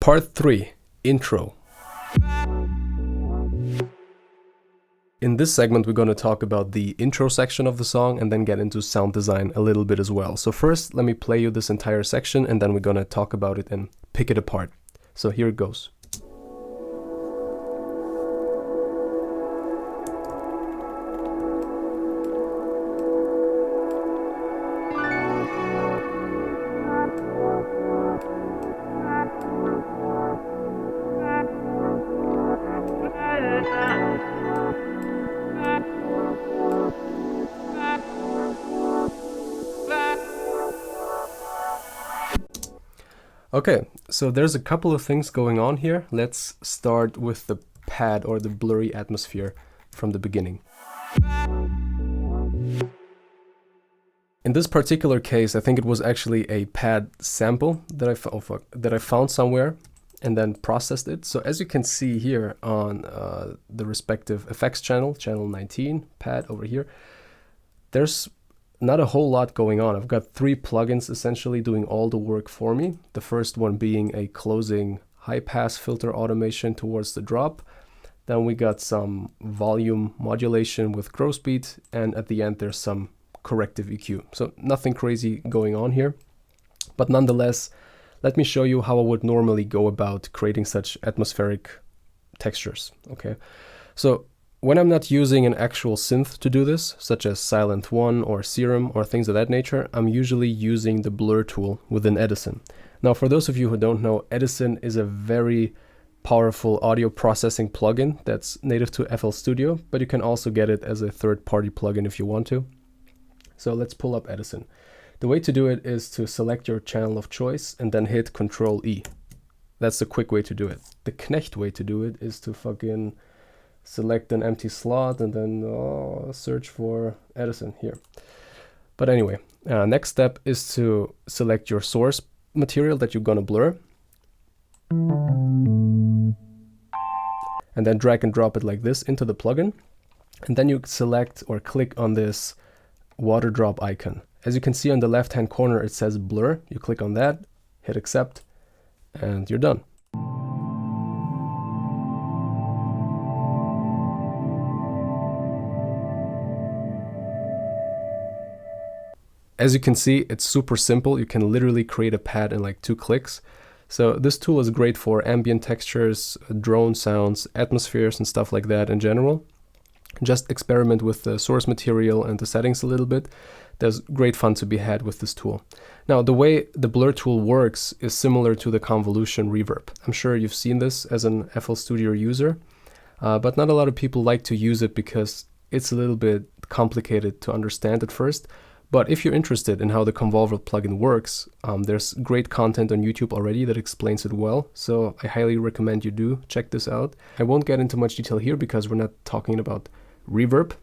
Part 3, Intro. In this segment, we're going to talk about the intro section of the song and then get into sound design a little bit as well. So first, let me play you this entire section and then we're going to talk about it and pick it apart. So here it goes. Okay, so there's a couple of things going on here. Let's start with the pad or the blurry atmosphere from the beginning. In this particular case, I think it was actually a pad sample that I found somewhere and then processed it. So as you can see here on the respective effects channel, channel 19, pad over here, there's not a whole lot going on. I've got 3 plugins essentially doing all the work for me. The first one being a closing high pass filter automation towards the drop. Then we got some volume modulation with grow speed, and at the end there's some corrective EQ. So nothing crazy going on here, but nonetheless, let me show you how I would normally go about creating such atmospheric textures. Okay, so when I'm not using an actual synth to do this, such as Silent One or Serum or things of that nature, I'm usually using the blur tool within Edison. Now, for those of you who don't know, Edison is a very powerful audio processing plugin that's native to FL Studio, but you can also get it as a third-party plugin if you want to. So let's pull up Edison. The way to do it is to select your channel of choice and then hit Control-E. That's the quick way to do it. The Knecht way to do it is to fucking select an empty slot and then search for Edison here. But anyway, next step is to select your source material that you're gonna blur. And then drag and drop it like this into the plugin. And then you select or click on this water drop icon. As you can see on the left hand corner, it says blur. You click on that, hit accept, and you're done. As you can see, it's super simple. You can literally create a pad in like 2 clicks. So this tool is great for ambient textures, drone sounds, atmospheres and stuff like that in general. Just experiment with the source material and the settings a little bit. There's great fun to be had with this tool. Now, the way the blur tool works is similar to the convolution reverb. I'm sure you've seen this as an FL Studio user, but not a lot of people like to use it because it's a little bit complicated to understand at first. But if you're interested in how the Convolver plugin works, there's great content on YouTube already that explains it well. So I highly recommend you do check this out. I won't get into much detail here because we're not talking about reverb.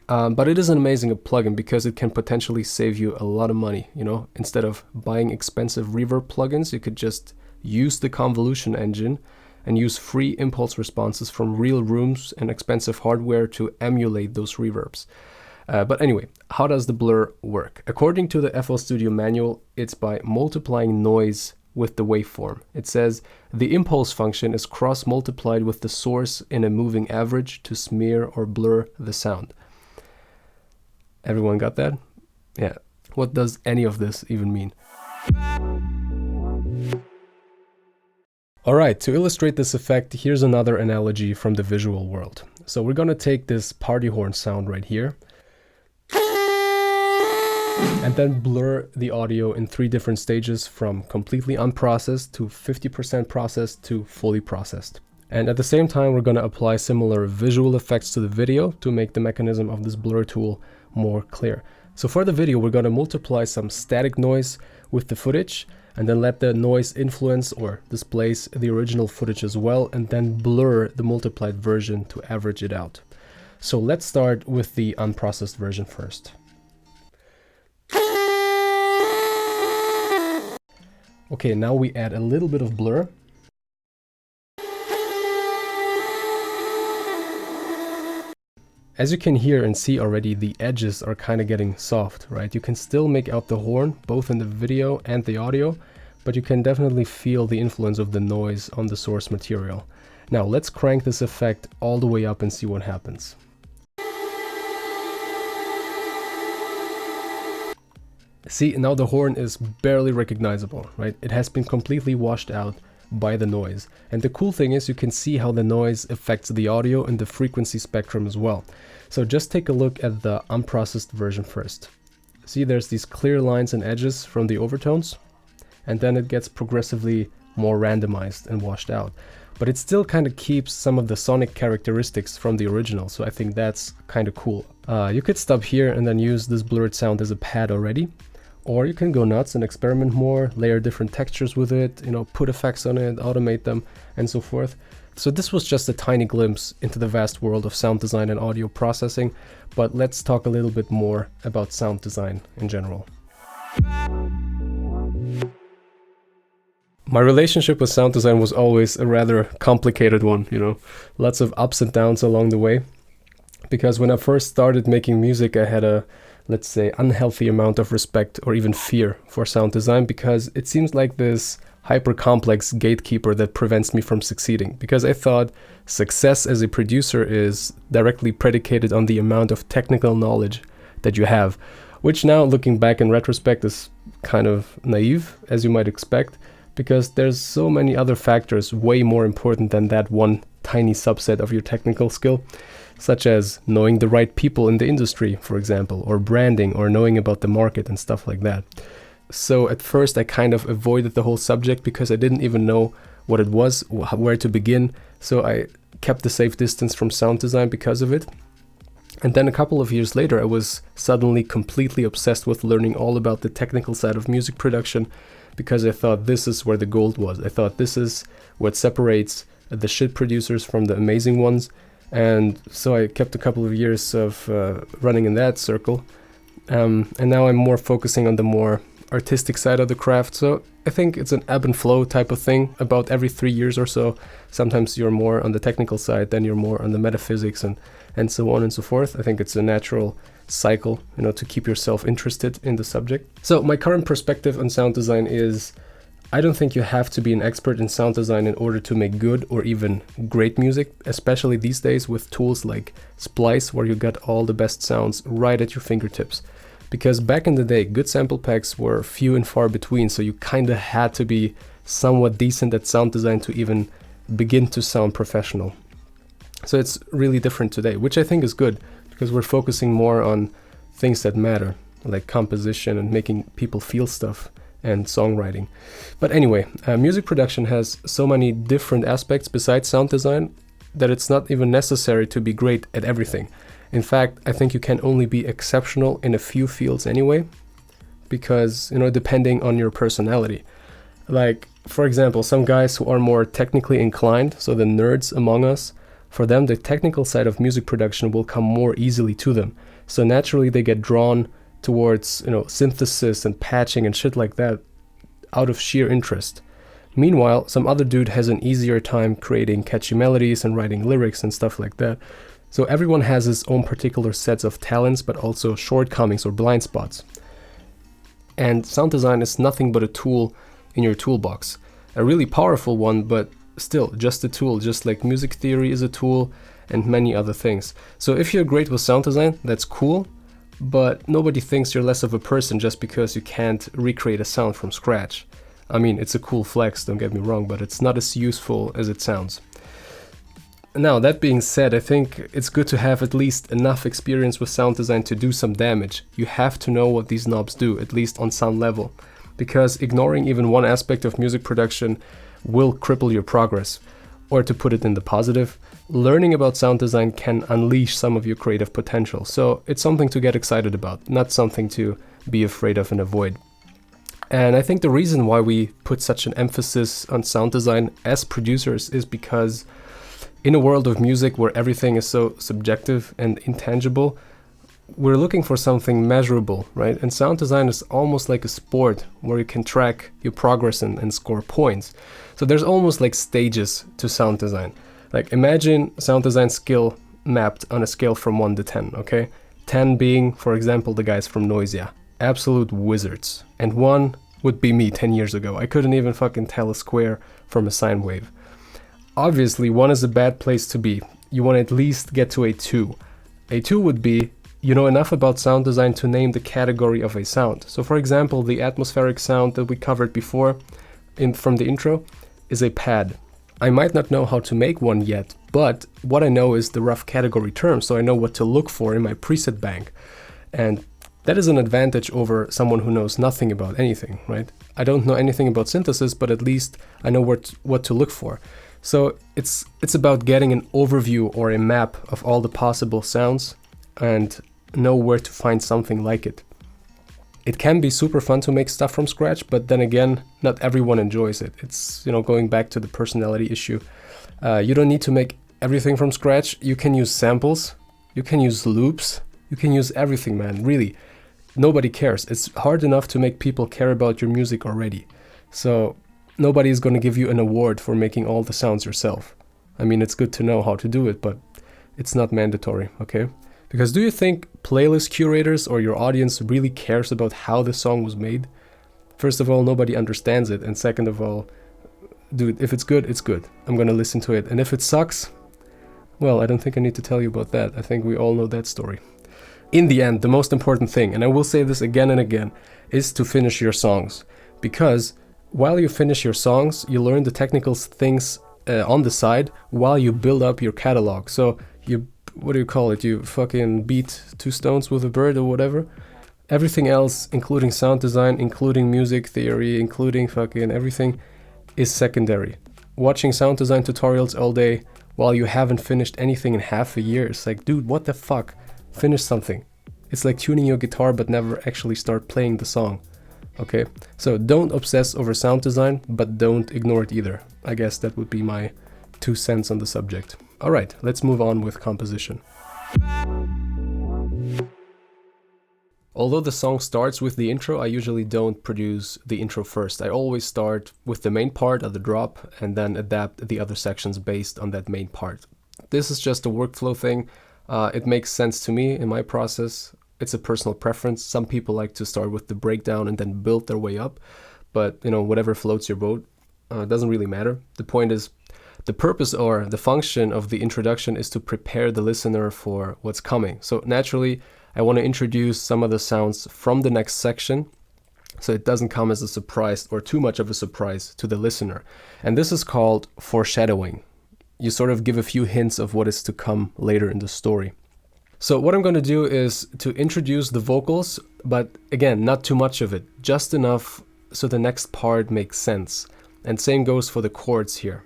But it is an amazing plugin because it can potentially save you a lot of money. You know, instead of buying expensive reverb plugins, you could just use the convolution engine and use free impulse responses from real rooms and expensive hardware to emulate those reverbs. But anyway, how does the blur work? According to the FL Studio manual, it's by multiplying noise with the waveform. It says the impulse function is cross-multiplied with the source in a moving average to smear or blur the sound. Everyone got that? Yeah. What does any of this even mean? Alright, to illustrate this effect, here's another analogy from the visual world. So we're gonna take this party horn sound right here and then blur the audio in 3 different stages from completely unprocessed to 50% processed to fully processed. And at the same time, we're going to apply similar visual effects to the video to make the mechanism of this blur tool more clear. So for the video, we're going to multiply some static noise with the footage and then let the noise influence or displace the original footage as well, and then blur the multiplied version to average it out. So let's start with the unprocessed version first. Okay, now we add a little bit of blur. As you can hear and see already, the edges are kind of getting soft, right? You can still make out the horn, both in the video and the audio, but you can definitely feel the influence of the noise on the source material. Now let's crank this effect all the way up and see what happens. See, now the horn is barely recognizable, right? It has been completely washed out by the noise. And the cool thing is you can see how the noise affects the audio and the frequency spectrum as well. So just take a look at the unprocessed version first. See, there's these clear lines and edges from the overtones, and then it gets progressively more randomized and washed out. But it still kind of keeps some of the sonic characteristics from the original, so I think that's kind of cool. You could stop here and then use this blurred sound as a pad already. Or you can go nuts and experiment more, layer different textures with it, put effects on it, automate them, and so forth. So this was just a tiny glimpse into the vast world of sound design and audio processing, but let's talk a little bit more about sound design in general. My relationship with sound design was always a rather complicated one, lots of ups and downs along the way. Because when I first started making music, I had a, let's say, unhealthy amount of respect or even fear for sound design, because it seems like this hyper complex gatekeeper that prevents me from succeeding, because I thought success as a producer is directly predicated on the amount of technical knowledge that you have, which now looking back in retrospect is kind of naive, as you might expect, because there's so many other factors way more important than that one tiny subset of your technical skill, such as knowing the right people in the industry, for example, or branding, or knowing about the market and stuff like that. So at first I kind of avoided the whole subject because I didn't even know what it was, where to begin. So I kept a safe distance from sound design because of it. And then a couple of years later, I was suddenly completely obsessed with learning all about the technical side of music production, because I thought this is where the gold was. I thought this is what separates the shit producers from the amazing ones. And so I kept a couple of years of running in that circle. And now I'm more focusing on the more artistic side of the craft. So I think it's an ebb and flow type of thing. About every 3 years or so, sometimes you're more on the technical side, then you're more on the metaphysics and so on and so forth. I think it's a natural cycle, to keep yourself interested in the subject. So my current perspective on sound design is, I don't think you have to be an expert in sound design in order to make good or even great music, especially these days with tools like Splice, where you get all the best sounds right at your fingertips. Because back in the day, good sample packs were few and far between, so you kind of had to be somewhat decent at sound design to even begin to sound professional. So it's really different today, which I think is good, because we're focusing more on things that matter, like composition and making people feel stuff and songwriting. But anyway, music production has so many different aspects besides sound design that it's not even necessary to be great at everything. In fact, I think you can only be exceptional in a few fields anyway, because, depending on your personality. Like, for example, some guys who are more technically inclined, so the nerds among us, for them the technical side of music production will come more easily to them. So naturally they get drawn towards, synthesis and patching and shit like that out of sheer interest. Meanwhile, some other dude has an easier time creating catchy melodies and writing lyrics and stuff like that. So everyone has his own particular sets of talents, but also shortcomings or blind spots. And sound design is nothing but a tool in your toolbox. A really powerful one, but still just a tool, just like music theory is a tool and many other things. So if you're great with sound design, that's cool, but nobody thinks you're less of a person just because you can't recreate a sound from scratch. I mean, it's a cool flex, don't get me wrong, but it's not as useful as it sounds. Now, that being said, I think it's good to have at least enough experience with sound design to do some damage. You have to know what these knobs do, at least on some level, because ignoring even one aspect of music production will cripple your progress. Or to put it in the positive, learning about sound design can unleash some of your creative potential. So it's something to get excited about, not something to be afraid of and avoid. And I think the reason why we put such an emphasis on sound design as producers is because in a world of music where everything is so subjective and intangible, we're looking for something measurable, right? And sound design is almost like a sport where you can track your progress and score points. So there's almost like stages to sound design. Like imagine sound design skill mapped on a scale from 1 to 10, okay? 10 being, for example, the guys from Noisia, absolute wizards. And 1, would be me 10 years ago. I couldn't even fucking tell a square from a sine wave. Obviously, 1 is a bad place to be. You want to at least get to a 2. A 2 would be, you know enough about sound design to name the category of a sound. So for example, the atmospheric sound that we covered before from the intro is a pad. I might not know how to make one yet, but what I know is the rough category term, so I know what to look for in my preset bank. And that is an advantage over someone who knows nothing about anything, right? I don't know anything about synthesis, but at least I know what to look for. So it's about getting an overview or a map of all the possible sounds and know where to find something like it. It can be super fun to make stuff from scratch, but then again, not everyone enjoys it. It's, you know, going back to the personality issue. You don't need to make everything from scratch. You can use samples, you can use loops, you can use everything, man, really. Nobody cares. It's hard enough to make people care about your music already. So nobody is going to give you an award for making all the sounds yourself. I mean, it's good to know how to do it, but it's not mandatory, okay? Because do you think playlist curators or your audience really cares about how the song was made? First of all, nobody understands it. And second of all, dude, if it's good, it's good. I'm gonna listen to it. And if it sucks, well, I don't think I need to tell you about that. I think we all know that story. In the end, the most important thing, and I will say this again and again, is to finish your songs. Because while you finish your songs, you learn the technical things on the side while you build up your catalog. So you, what do you call it? You fucking beat 2 stones with a bird or whatever. Everything else, including sound design, including music theory, including fucking everything, is secondary. Watching sound design tutorials all day while you haven't finished anything in half a year. It's like, dude, what the fuck? Finish something. It's like tuning your guitar but never actually start playing the song. Okay, so don't obsess over sound design, but don't ignore it either. I guess that would be my 2 cents on the subject. Alright, let's move on with composition. Although the song starts with the intro, I usually don't produce the intro first. I always start with the main part of the drop and then adapt the other sections based on that main part. This is just a workflow thing. It makes sense to me in my process. It's a personal preference. Some people like to start with the breakdown and then build their way up. But, you know, whatever floats your boat, doesn't really matter. The point is, the purpose or the function of the introduction is to prepare the listener for what's coming. So naturally, I want to introduce some of the sounds from the next section so it doesn't come as a surprise or too much of a surprise to the listener. And this is called foreshadowing. You sort of give a few hints of what is to come later in the story. So what I'm going to do is to introduce the vocals, but again, not too much of it, just enough so the next part makes sense. And same goes for the chords here.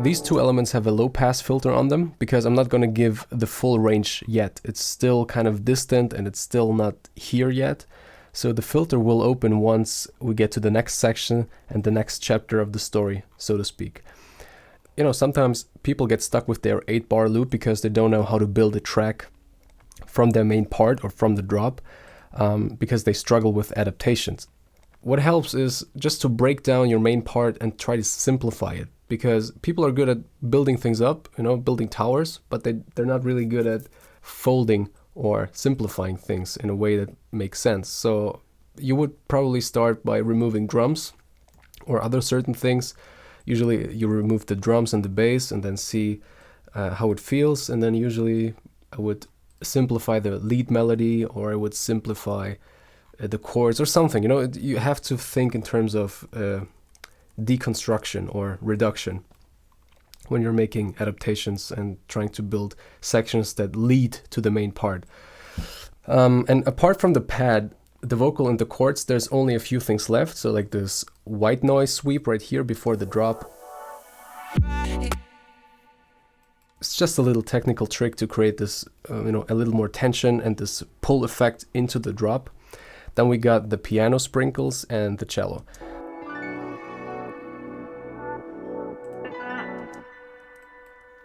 These 2 elements have a low pass filter on them because I'm not going to give the full range yet. It's still kind of distant and it's still not here yet. So the filter will open once we get to the next section and the next chapter of the story, so to speak. You know, sometimes people get stuck with their 8-bar loop because they don't know how to build a track from their main part or from the drop because they struggle with adaptations. What helps is just to break down your main part and try to simplify it, because people are good at building things up, you know, building towers, but they're not really good at folding or simplifying things in a way that makes sense. So you would probably start by removing drums or other certain things. Usually you remove the drums and the bass and then see how it feels. And then usually I would simplify the lead melody, or I would simplify the chords or something. You know, you have to think in terms of deconstruction or reduction when you're making adaptations and trying to build sections that lead to the main part. And apart from the pad, the vocal and the chords, there's only a few things left. So like this white noise sweep right here before the drop. It's just a little technical trick to create this, you know, a little more tension and this pull effect into the drop. Then we got the piano sprinkles and the cello.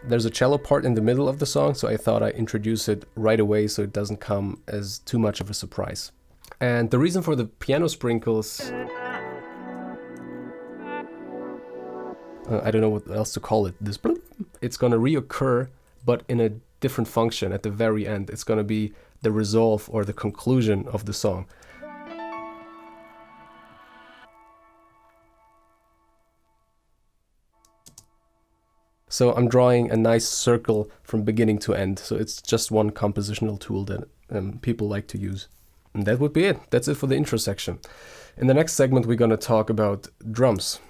There's a cello part in the middle of the song, so I thought I'd introduce it right away so it doesn't come as too much of a surprise. And the reason for the piano sprinkles, I don't know what else to call it, it's gonna reoccur, but in a different function at the very end. It's gonna be the resolve or the conclusion of the song. So I'm drawing a nice circle from beginning to end. So it's just one compositional tool that people like to use. And that would be it. That's it for the intro section. In the next segment, we're going to talk about drums.